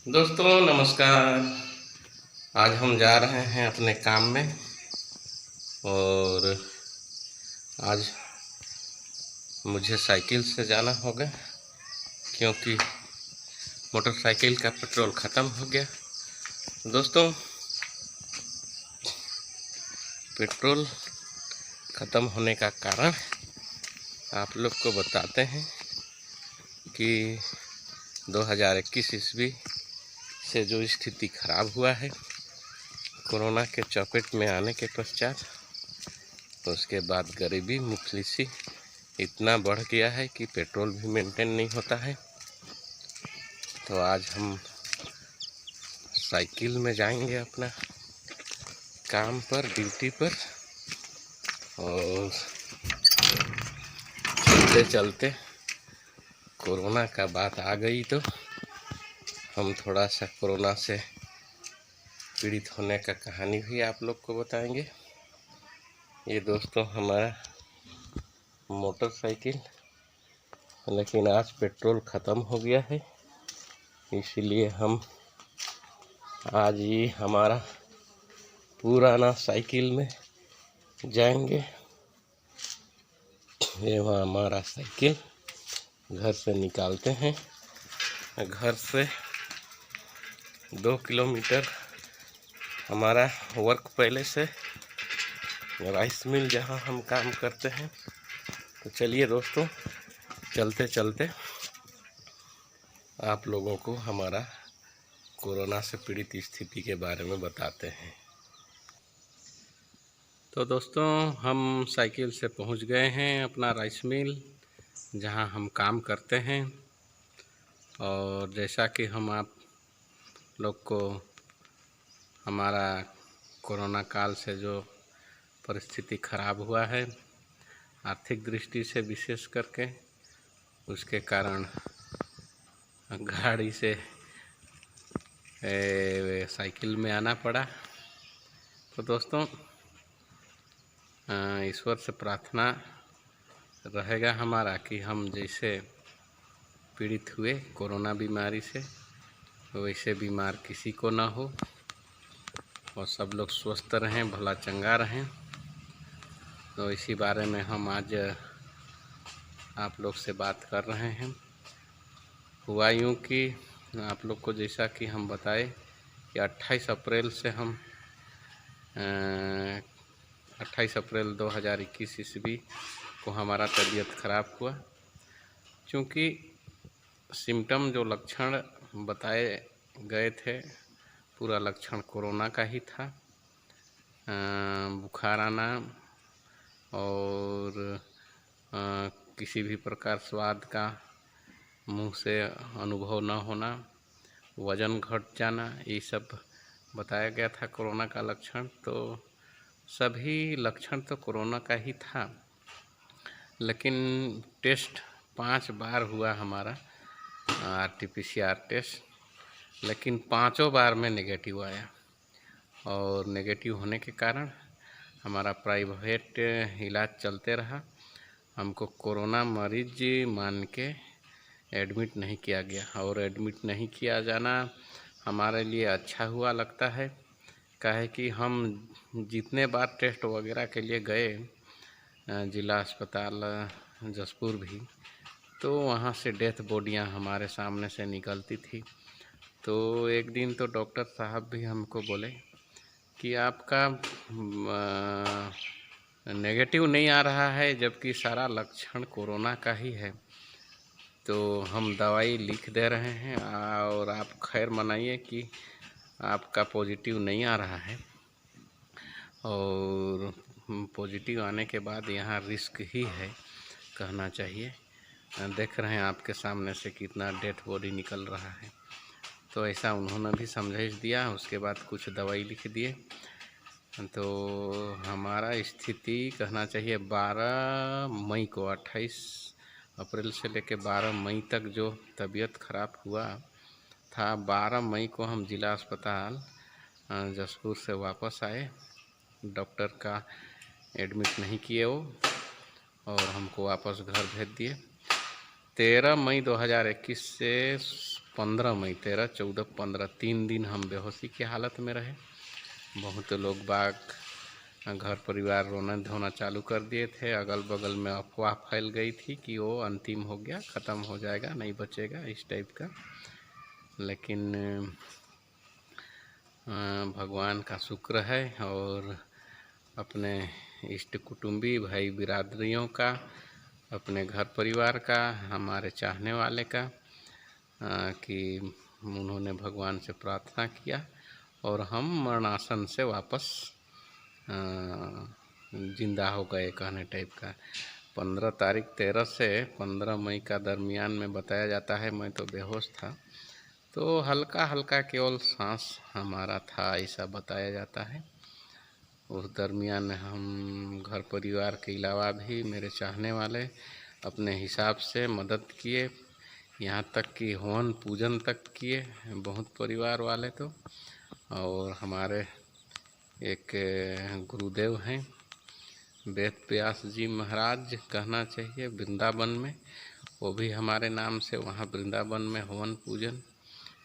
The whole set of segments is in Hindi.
दोस्तों नमस्कार। आज हम जा रहे हैं अपने काम में और आज मुझे साइकिल से जाना होगा क्योंकि मोटरसाइकिल का पेट्रोल ख़त्म हो गया। दोस्तों पेट्रोल ख़त्म होने का कारण आप लोग को बताते हैं कि 2021 ईस्वी से जो स्थिति खराब हुआ है कोरोना के चपेट में आने के पश्चात, उसके बाद गरीबी मुफलिसी इतना बढ़ गया है कि पेट्रोल भी मेंटेन नहीं होता है। तो आज हम साइकिल में जाएंगे अपना काम पर, ड्यूटी पर, और चलते चलते कोरोना का बात आ गई तो हम थोड़ा सा कोरोना से पीड़ित होने का कहानी भी आप लोग को बताएंगे। ये दोस्तों हमारा मोटरसाइकिल, लेकिन आज पेट्रोल ख़त्म हो गया है, इसीलिए हम आज ही हमारा पुराना साइकिल में जाएंगे। ये वहाँ हमारा साइकिल घर से निकालते हैं। घर से 2 किलोमीटर हमारा वर्क पैलेस है, राइस मिल जहाँ हम काम करते हैं। तो चलिए दोस्तों, चलते चलते आप लोगों को हमारा कोरोना से पीड़ित स्थिति के बारे में बताते हैं। तो दोस्तों हम साइकिल से पहुंच गए हैं अपना राइस मिल जहां हम काम करते हैं। और जैसा कि हम आप लोग को हमारा कोरोना काल से जो परिस्थिति खराब हुआ है आर्थिक दृष्टि से विशेष करके, उसके कारण गाड़ी से साइकिल में आना पड़ा। तो दोस्तों ईश्वर से प्रार्थना रहेगा हमारा कि हम जैसे पीड़ित हुए कोरोना बीमारी से वैसे बीमार किसी को ना हो और सब लोग स्वस्थ रहें, भला चंगा रहें। तो इसी बारे में हम आज आप लोग से बात कर रहे हैं। हुआ यूँ कि आप लोग को जैसा कि हम बताए कि 28 अप्रैल से हम 28 अप्रैल 2021 ईस्वी को हमारा तबीयत खराब हुआ। क्योंकि सिम्टम जो लक्षण बताए गए थे पूरा लक्षण कोरोना का ही था। बुखार आना और किसी भी प्रकार स्वाद का मुंह से अनुभव न होना, वज़न घट जाना, ये सब बताया गया था कोरोना का लक्षण। तो सभी लक्षण तो कोरोना का ही था, लेकिन टेस्ट 5 बार हुआ हमारा RT-PCR टेस्ट, लेकिन 5 बार में नेगेटिव आया। और नेगेटिव होने के कारण हमारा प्राइवेट इलाज चलते रहा। हमको कोरोना मरीज मान के एडमिट नहीं किया गया, और एडमिट नहीं किया जाना हमारे लिए अच्छा हुआ लगता है। काहे कि हम जितने बार टेस्ट वगैरह के लिए गए जिला अस्पताल जसपुर भी, तो वहाँ से डेथ बॉडियाँ हमारे सामने से निकलती थी। तो एक दिन तो डॉक्टर साहब भी हमको बोले कि आपका नेगेटिव नहीं आ रहा है, जबकि सारा लक्षण कोरोना का ही है। तो हम दवाई लिख दे रहे हैं और आप खैर मनाइए कि आपका पॉजिटिव नहीं आ रहा है। और पॉजिटिव आने के बाद यहाँ रिस्क ही है कहना चाहिए। देख रहे हैं आपके सामने से कितना डेथ बॉडी निकल रहा है। तो ऐसा उन्होंने भी समझाइश दिया, उसके बाद कुछ दवाई लिख दिए। तो हमारा स्थिति कहना चाहिए 12 मई को, 28 अप्रैल से लेकर 12 मई तक जो तबीयत खराब हुआ था, 12 मई को हम जिला अस्पताल जसपुर से वापस आए। डॉक्टर का एडमिट नहीं किए वो, और हमको वापस घर भेज दिए। 13 मई 2021 से 15 मई 13, 14, 15 3 दिन हम बेहोशी की हालत में रहे। बहुत लोग बाग घर परिवार रोना धोना चालू कर दिए थे। अगल बगल में अफवाह फैल गई थी कि वो अंतिम हो गया, ख़त्म हो जाएगा, नहीं बचेगा, इस टाइप का। लेकिन भगवान का शुक्र है और अपने इष्ट कुटुंबी भाई बिरादरियों का, अपने घर परिवार का, हमारे चाहने वाले का कि उन्होंने भगवान से प्रार्थना किया और हम मरणासन से वापस जिंदा हो गए कहने टाइप का। 15 तारीख 13 से 15 मई का दरमियान में बताया जाता है मैं तो बेहोश था, तो हल्का हल्का केवल सांस हमारा था ऐसा बताया जाता है। उस दरमियान हम घर परिवार के अलावा भी मेरे चाहने वाले अपने हिसाब से मदद किए, यहाँ तक कि हवन पूजन तक किए बहुत परिवार वाले तो। और हमारे एक गुरुदेव हैं वेद व्यास जी महाराज कहना चाहिए वृंदावन में, वो भी हमारे नाम से वहाँ वृंदावन में हवन पूजन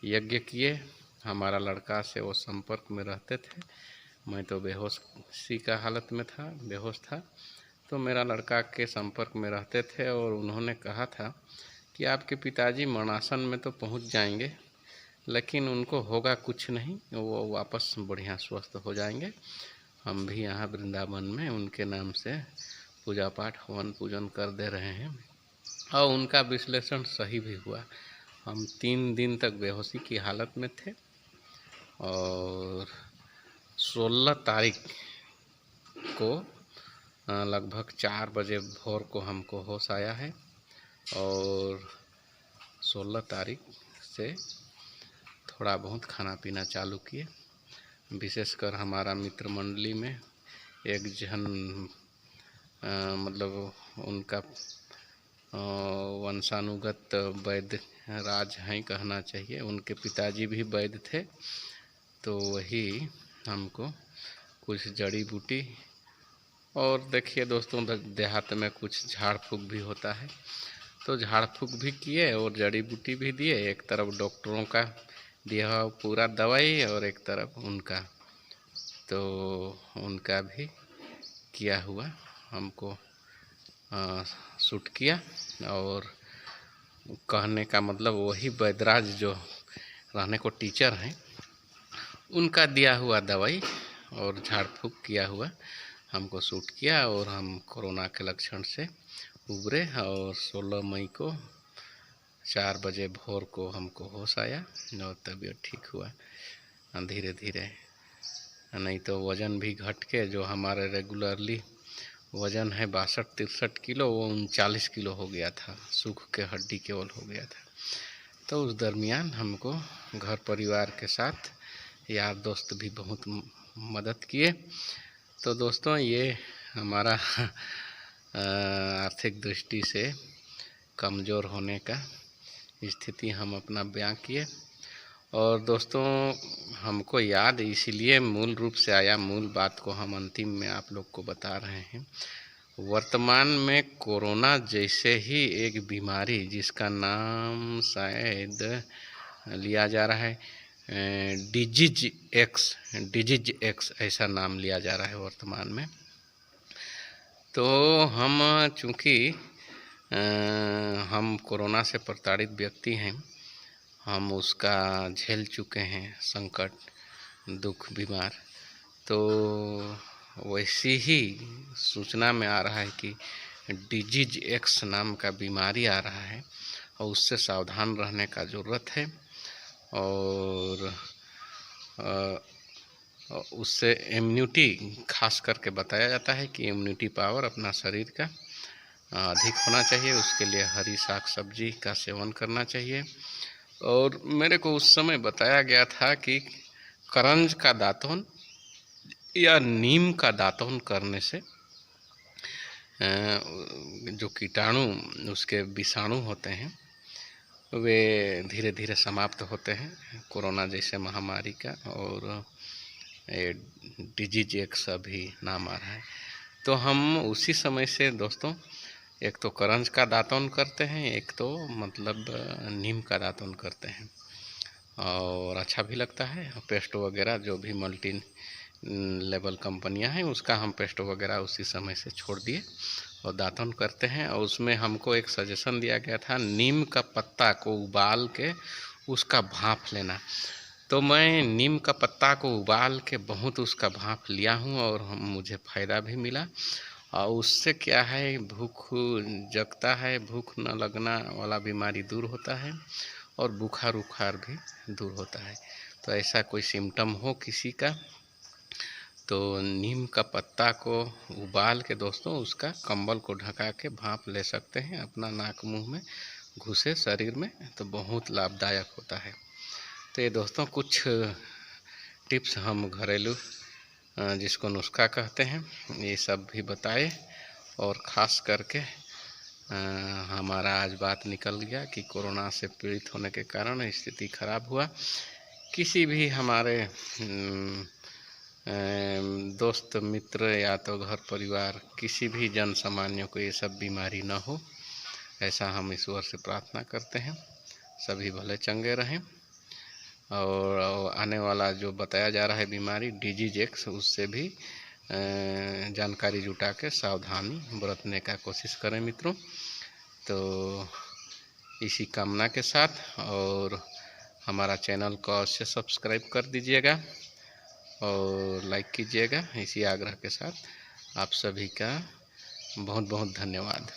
यज्ञ किए। हमारा लड़का से वो संपर्क में रहते थे, मैं तो बेहोशी का हालत में था, बेहोश था, तो मेरा लड़का के संपर्क में रहते थे और उन्होंने कहा था कि आपके पिताजी मरणासन में तो पहुंच जाएंगे लेकिन उनको होगा कुछ नहीं, वो वापस बढ़िया स्वस्थ हो जाएंगे। हम भी यहाँ वृंदावन में उनके नाम से पूजा पाठ हवन पूजन कर दे रहे हैं और उनका विश्लेषण सही भी हुआ। हम 3 दिन तक बेहोशी की हालत में थे और 16 तारीख को लगभग 4 बजे भोर को हमको होश आया है और 16 तारीख से थोड़ा बहुत खाना पीना चालू किए। विशेषकर हमारा मित्र मंडली में एक जन मतलब उनका वंशानुगत वैद्य राज हैं कहना चाहिए, उनके पिताजी भी वैद्य थे, तो वही हमको कुछ जड़ी बूटी और देखिए दोस्तों देहात में कुछ झाड़ फूँक भी होता है, तो झाड़ फूँक भी किए और जड़ी बूटी भी दिए। एक तरफ डॉक्टरों का दिया पूरा दवाई और एक तरफ उनका, तो उनका भी किया हुआ हमको सूट किया। और कहने का मतलब वही वैद्यराज जो रहने को टीचर हैं उनका दिया हुआ दवाई और झाड़ फूँक किया हुआ हमको सूट किया और हम कोरोना के लक्षण से उबरे और 16 मई को 4 बजे भोर को हमको होश आया और तबीयत ठीक हुआ धीरे धीरे। नहीं तो वज़न भी घट के जो हमारे रेगुलरली वज़न है 62-63 किलो, वो 39 किलो हो गया था, सूख के हड्डी केवल हो गया था। तो उस दरमियान हमको घर परिवार के साथ यार दोस्त भी बहुत मदद किए। तो दोस्तों ये हमारा आर्थिक दृष्टि से कमज़ोर होने का स्थिति हम अपना बयां किए। और दोस्तों हमको याद इसलिए मूल रूप से आया, मूल बात को हम अंतिम में आप लोग को बता रहे हैं। वर्तमान में कोरोना जैसे ही एक बीमारी जिसका नाम शायद लिया जा रहा है डिजीज एक्स ऐसा नाम लिया जा रहा है वर्तमान में। तो हम चूँकि हम कोरोना से प्रताड़ित व्यक्ति हैं, हम उसका झेल चुके हैं संकट दुख बीमार, तो वैसी ही सूचना में आ रहा है कि डिजीज एक्स नाम का बीमारी आ रहा है और उससे सावधान रहने का ज़रूरत है। और उससे इम्यूनिटी खास करके बताया जाता है कि इम्यूनिटी पावर अपना शरीर का अधिक होना चाहिए, उसके लिए हरी साग सब्जी का सेवन करना चाहिए। और मेरे को उस समय बताया गया था कि करंज का दातुन या नीम का दातुन करने से जो कीटाणु उसके विषाणु होते हैं वे धीरे धीरे समाप्त होते हैं कोरोना जैसे महामारी का। और डिजीज एक सभी नाम आ रहा है, तो हम उसी समय से दोस्तों एक तो करंज का दातुन करते हैं, एक तो मतलब नीम का दातुन करते हैं। और अच्छा भी लगता है। पेस्ट वगैरह जो भी मल्टी लेवल कंपनियां हैं उसका हम पेस्ट वगैरह उसी समय से छोड़ दिए और दातुन करते हैं। और उसमें हमको एक सजेशन दिया गया था नीम का पत्ता को उबाल के उसका भाप लेना। तो मैं नीम का पत्ता को उबाल के बहुत उसका भाप लिया हूँ और मुझे फ़ायदा भी मिला। और उससे क्या है, भूख जगता है, भूख न लगना वाला बीमारी दूर होता है और बुखार उखार भी दूर होता है। तो ऐसा कोई सिम्टम हो किसी का तो नीम का पत्ता को उबाल के दोस्तों उसका कंबल को ढका के भाप ले सकते हैं अपना नाक मुंह में घुसे शरीर में, तो बहुत लाभदायक होता है। तो ये दोस्तों कुछ टिप्स हम घरेलू जिसको नुस्खा कहते हैं ये सब भी बताए। और ख़ास करके हमारा आज बात निकल गया कि कोरोना से पीड़ित होने के कारण स्थिति खराब हुआ। किसी भी हमारे दोस्त मित्र या तो घर परिवार किसी भी जन सामान्य को ये सब बीमारी न हो, ऐसा हम ईश्वर से प्रार्थना करते हैं। सभी भले चंगे रहें। और आने वाला जो बताया जा रहा है बीमारी डिजीज एक्स, उससे भी जानकारी जुटा के सावधानी बरतने का कोशिश करें मित्रों। तो इसी कामना के साथ और हमारा चैनल को अवश्य सब्सक्राइब कर दीजिएगा और लाइक कीजिएगा। इसी आग्रह के साथ आप सभी का बहुत बहुत धन्यवाद।